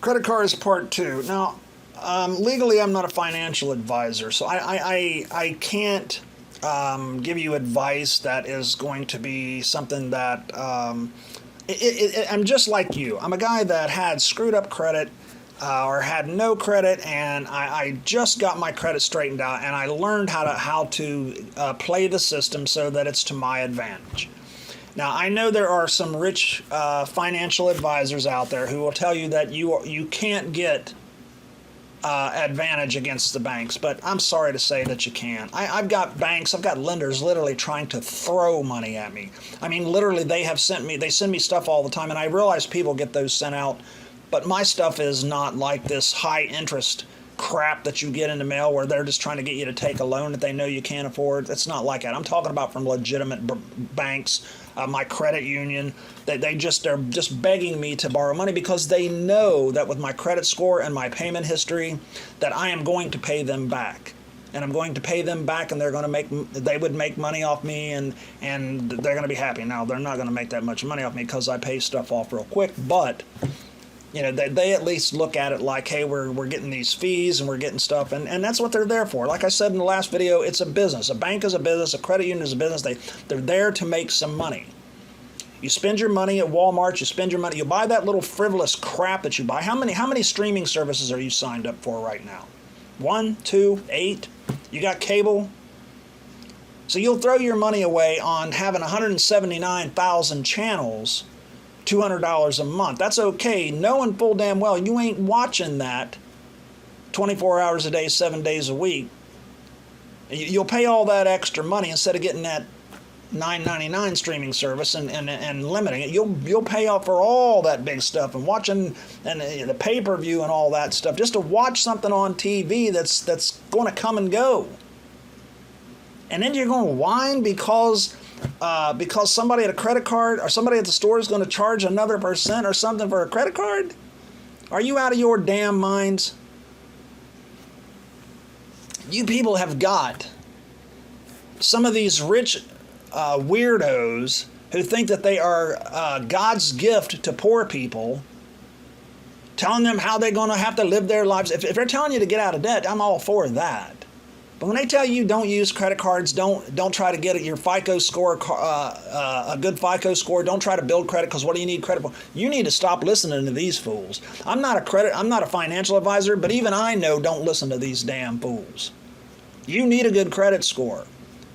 Credit cards part two. Now, legally, I'm not a financial advisor, so I can't give you advice that is going to be something that I'm just like you. I'm a guy that had screwed up credit or had no credit, and I just got my credit straightened out, and I learned how to play the system so that it's to my advantage. Now, I know there are some rich financial advisors out there who will tell you that you can't get advantage against the banks, but I'm sorry to say that you can. I've got banks, I've got lenders literally trying to throw money at me. I mean, literally, they send me stuff all the time, and I realize people get those sent out, but my stuff is not like this high interest crap that you get in the mail where they're just trying to get you to take a loan that they know you can't afford. It's not like that. I'm talking about from legitimate banks, my credit union. They're just begging me to borrow money because they know that with my credit score and my payment history that I am going to pay them back. And I'm going to pay them back, and they would make money off me, and they're going to be happy. Now, they're not going to make that much money off me because I pay stuff off real quick, but they at least look at it like, hey, we're getting these fees and we're getting stuff, and that's what they're there for. Like I said in the last video, it's a business. A bank is a business. A credit union is a business. They're there to make some money. You spend your money at Walmart. You spend your money. You buy that little frivolous crap that you buy. How many streaming services are you signed up for right now? 1, 2, 8? You got cable? So you'll throw your money away on having 179,000 channels, $200 a month. That's okay, knowing full damn well you ain't watching that 24 hours a day, 7 days a week. You'll pay all that extra money instead of getting that $9.99 streaming service and limiting it. You'll pay off for all that big stuff and watching and the pay-per-view and all that stuff just to watch something on TV that's going to come and go. And then you're going to whine because somebody at a credit card or somebody at the store is going to charge another percent or something for a credit card? Are you out of your damn minds? You people have got some of these rich weirdos who think that they are God's gift to poor people, telling them how they're going to have to live their lives. If they're telling you to get out of debt, I'm all for that. But when they tell you don't use credit cards, don't try to get your FICO score, a good FICO score, don't try to build credit because what do you need credit for? You need to stop listening to these fools. I'm not a financial advisor, but even I know don't listen to these damn fools. You need a good credit score.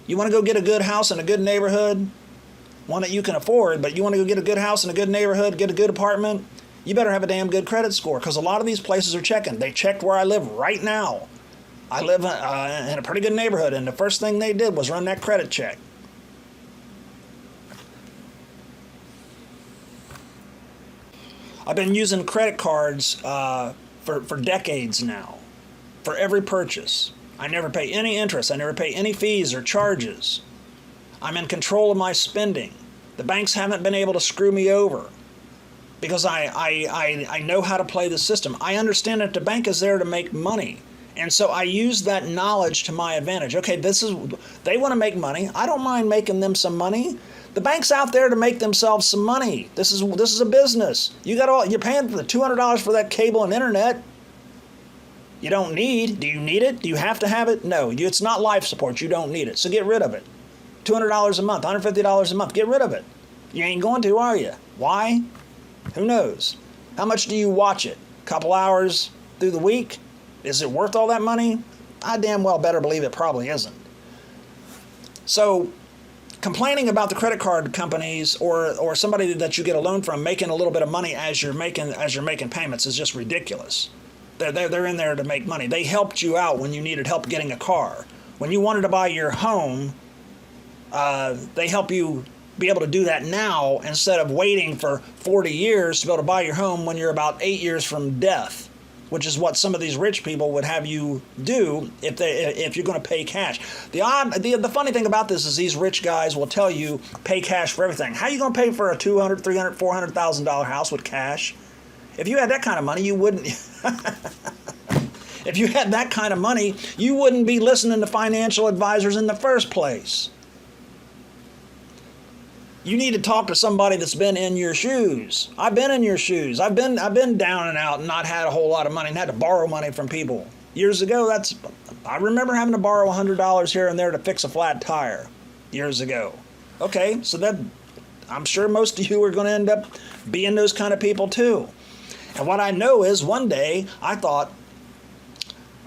You want to go get a good house in a good neighborhood, one that you can afford, but you want to go get a good house in a good neighborhood, get a good apartment, you better have a damn good credit score because a lot of these places are checking. They checked where I live right now. I live in a pretty good neighborhood, and the first thing they did was run that credit check. I've been using credit cards for decades now, for every purchase. I never pay any interest. I never pay any fees or charges. I'm in control of my spending. The banks haven't been able to screw me over because I know how to play the system. I understand that the bank is there to make money. And so I use that knowledge to my advantage. Okay, they want to make money. I don't mind making them some money. The bank's out there to make themselves some money. This is a business. You're paying for the $200 for that cable and internet. You don't need. Do you need it? Do you have to have it? No, it's not life support. You don't need it. So get rid of it. $200 a month, $150 a month. Get rid of it. You ain't going to, are you? Why? Who knows? How much do you watch it? A couple hours through the week? Is it worth all that money? I damn well better believe it probably isn't. So complaining about the credit card companies or somebody that you get a loan from making a little bit of money as you're making payments is just ridiculous. They're in there to make money. They helped you out when you needed help getting a car. When you wanted to buy your home, they help you be able to do that now instead of waiting for 40 years to be able to buy your home when you're about 8 years from death, which is what some of these rich people would have you do if you're going to pay cash. The funny thing about this is these rich guys will tell you pay cash for everything. How are you going to pay for a $200,000, $300,000, $400,000 house with cash? If you had that kind of money, you wouldn't. If you had that kind of money, you wouldn't be listening to financial advisors in the first place. You need to talk to somebody that's been in your shoes. I've been in your shoes. I've been down and out and not had a whole lot of money and had to borrow money from people. Years ago, I remember having to borrow $100 here and there to fix a flat tire years ago. Okay, so that I'm sure most of you are going to end up being those kind of people too. And what I know is one day I thought,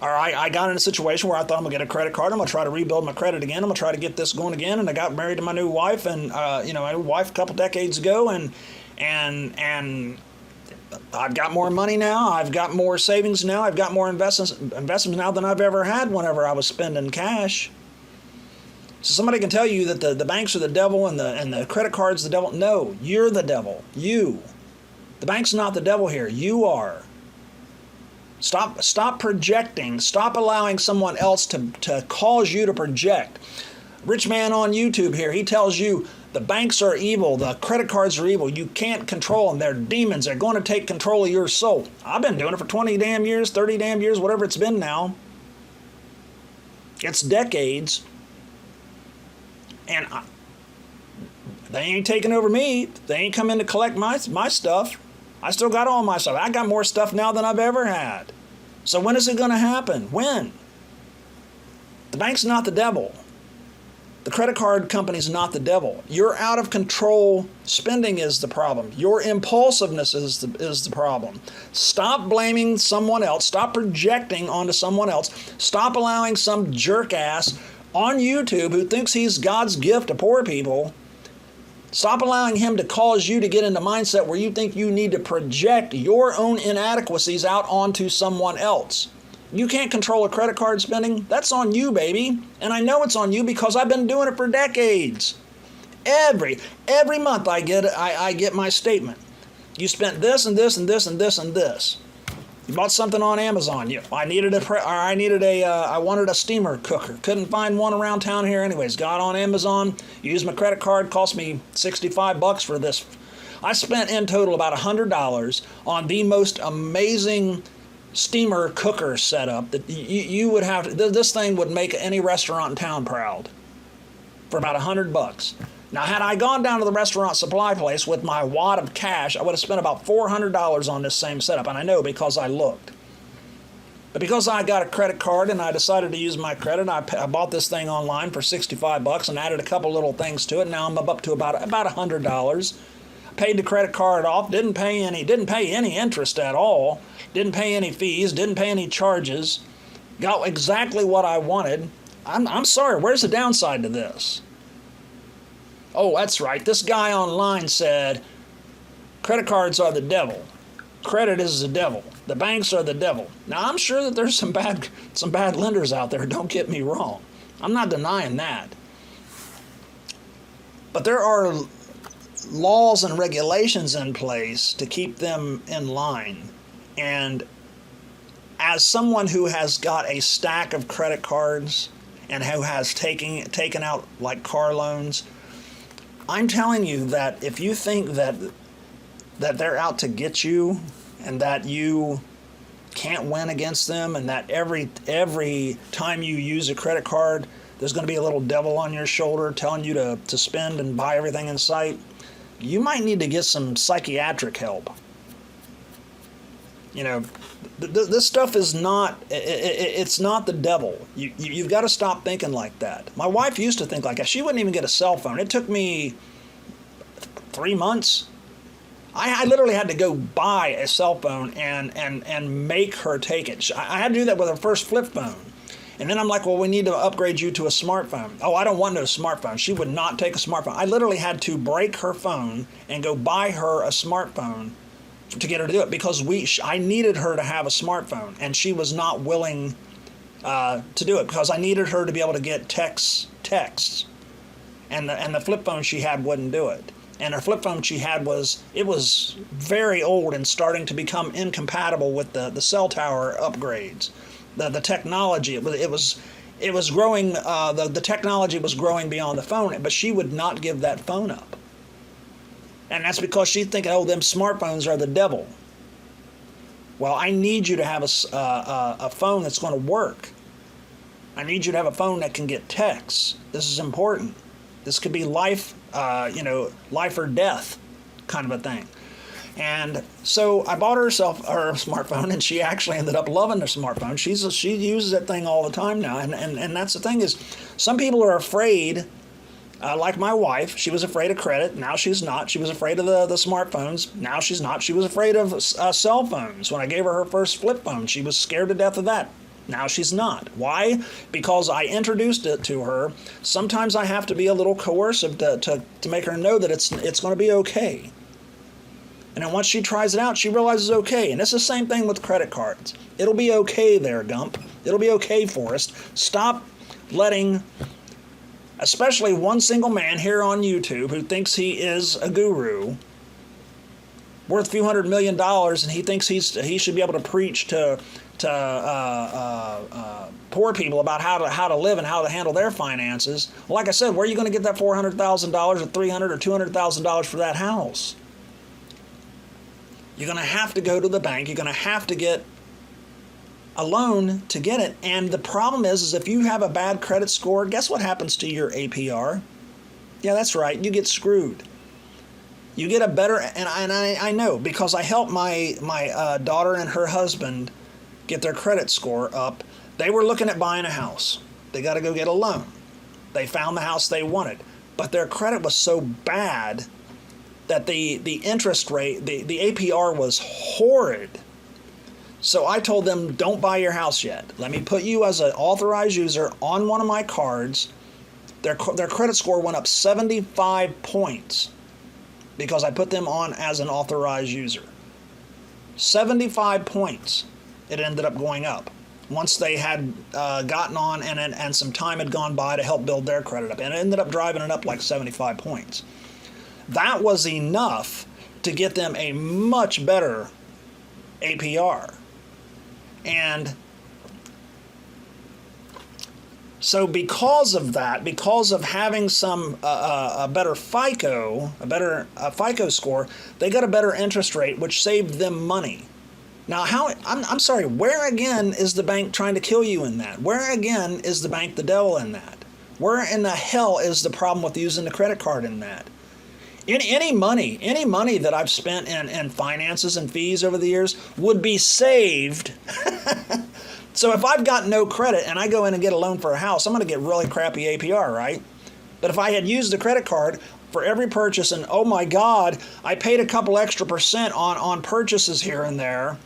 or I got in a situation where I thought I'm going to get a credit card. I'm going to try to rebuild my credit again. I'm going to try to get this going again. And I got married to my new wife, and my wife a couple decades ago, and I've got more money now. I've got more savings now. I've got more investments now than I've ever had whenever I was spending cash. So somebody can tell you that the banks are the devil and the credit card's the devil. No, you're the devil. You. The bank's not the devil here. You are. Stop projecting. Stop allowing someone else to cause you to project. Rich man on YouTube here, he tells you the banks are evil, the credit cards are evil. You can't control them. They're demons. They're going to take control of your soul. I've been doing it for 20 damn years, 30 damn years, whatever it's been now. It's decades. And they ain't taking over me. They ain't come in to collect my stuff. I still got all my stuff. I got more stuff now than I've ever had. So when is it going to happen? When? The bank's not the devil. The credit card company's not the devil. Your out of control spending is the problem. Your impulsiveness is the problem. Stop blaming someone else. Stop projecting onto someone else. Stop allowing some jerk ass on YouTube who thinks he's God's gift to poor people. Stop allowing him to cause you to get into mindset where you think you need to project your own inadequacies out onto someone else. You can't control a credit card spending. That's on you, baby. And I know it's on you because I've been doing it for decades. Every month I get my statement. You spent this and this and this and this and this. You bought something on Amazon. I wanted a steamer cooker. Couldn't find one around town here anyways. Got on Amazon, used my credit card, cost me $65 for this. I spent in total about $100 on the most amazing steamer cooker setup that you would have. This thing would make any restaurant in town proud for about $100. Now, had I gone down to the restaurant supply place with my wad of cash, I would have spent about $400 on this same setup, and I know because I looked. But because I got a credit card and I decided to use my credit, I bought this thing online for $65 and added a couple little things to it. Now I'm up to about $100. Paid the credit card off, didn't pay any interest at all, didn't pay any fees, didn't pay any charges, got exactly what I wanted. I'm sorry, where's the downside to this? Oh, that's right. This guy online said credit cards are the devil. Credit is the devil. The banks are the devil. Now, I'm sure that there's some bad lenders out there. Don't get me wrong. I'm not denying that. But there are laws and regulations in place to keep them in line. And as someone who has got a stack of credit cards and who has taken out like car loans, I'm telling you that if you think that they're out to get you and that you can't win against them and that every time you use a credit card, there's going to be a little devil on your shoulder telling you to spend and buy everything in sight, you might need to get some psychiatric help. You know, this stuff is not, it's not the devil. You've got to stop thinking like that. My wife used to think like that. She wouldn't even get a cell phone. It took me 3 months. I literally had to go buy a cell phone and make her take it. I had to do that with her first flip phone. And then I'm like, well, we need to upgrade you to a smartphone. Oh, I don't want no smartphone. She would not take a smartphone. I literally had to break her phone and go buy her a smartphone to get her to do it because I needed her to have a smartphone, and she was not willing to do it because I needed her to be able to get texts, and the flip phone she had wouldn't do it. And her flip phone she had was very old and starting to become incompatible with the cell tower upgrades, the technology. It was growing. The technology was growing beyond the phone, but she would not give that phone up. And that's because she's thinking, oh, them smartphones are the devil. Well, I need you to have a phone that's going to work. I need you to have a phone that can get texts. This is important. This could be life, life or death kind of a thing. And so I bought her smartphone, and she actually ended up loving the smartphone. She uses that thing all the time now. And that's the thing is, some people are afraid, like my wife. She was afraid of credit. Now she's not. She was afraid of the smartphones. Now she's not. She was afraid of cell phones. When I gave her first flip phone, she was scared to death of that. Now she's not. Why? Because I introduced it to her. Sometimes I have to be a little coercive to make her know that it's going to be okay. And then once she tries it out, she realizes okay. And it's the same thing with credit cards. It'll be okay there, Gump. It'll be okay, Forrest. Stop letting, especially one single man here on YouTube who thinks he is a guru, worth a few $100 million, and he thinks he should be able to preach to poor people about how to live and how to handle their finances. Well, like I said, where are you going to get that $400,000 or $300,000 or $200,000 for that house? You're going to have to go to the bank. You're going to have to get a loan to get it. And the problem is if you have a bad credit score, guess what happens to your APR? Yeah, that's right. You get screwed. You get a better, and I know because I helped my daughter and her husband get their credit score up. They were looking at buying a house. They got to go get a loan. They found the house they wanted, but their credit was so bad that the interest rate, the APR was horrid. So I told them, don't buy your house yet. Let me put you as an authorized user on one of my cards. Their credit score went up 75 points because I put them on as an authorized user. 75 points it ended up going up once they had gotten on and some time had gone by to help build their credit up. And it ended up driving it up like 75 points. That was enough to get them a much better APR. And so because of that, because of having some a better FICO score, they got a better interest rate, which saved them money. Now, I'm sorry, where again is the bank trying to kill you in that? Where again is the bank the devil in that? Where in the hell is the problem with using the credit card in that? Any money that I've spent in finances and fees over the years would be saved. So if I've got no credit and I go in and get a loan for a house, I'm going to get really crappy APR, right? But if I had used the credit card for every purchase and, oh my God, I paid a couple extra % on purchases here and there,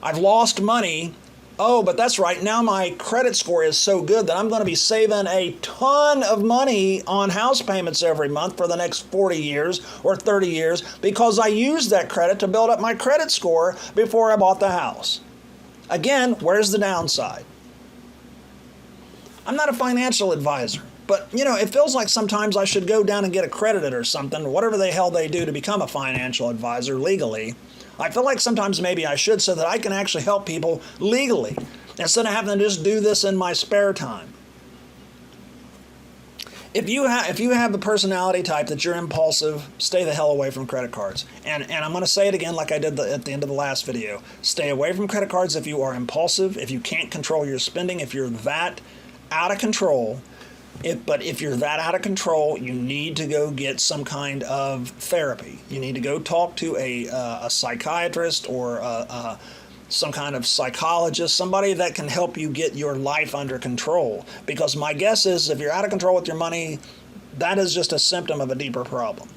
I've lost money. Oh, but that's right. Now my credit score is so good that I'm going to be saving a ton of money on house payments every month for the next 40 years or 30 years because I used that credit to build up my credit score before I bought the house. Again, where's the downside? I'm not a financial advisor, but it feels like sometimes I should go down and get accredited or something, whatever the hell they do to become a financial advisor legally. I feel like sometimes maybe I should so that I can actually help people legally instead of having to just do this in my spare time. If you have the personality type that you're impulsive, stay the hell away from credit cards. And I'm going to say it again like I did at the end of the last video. Stay away from credit cards if you are impulsive, if you can't control your spending, if you're that out of control. But if you're that out of control, you need to go get some kind of therapy. You need to go talk to a psychiatrist or some kind of psychologist, somebody that can help you get your life under control. Because my guess is if you're out of control with your money, that is just a symptom of a deeper problem.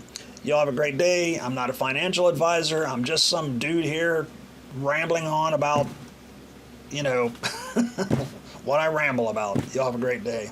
Y'all have a great day. I'm not a financial advisor. I'm just some dude here rambling on about, what I ramble about. Y'all have a great day.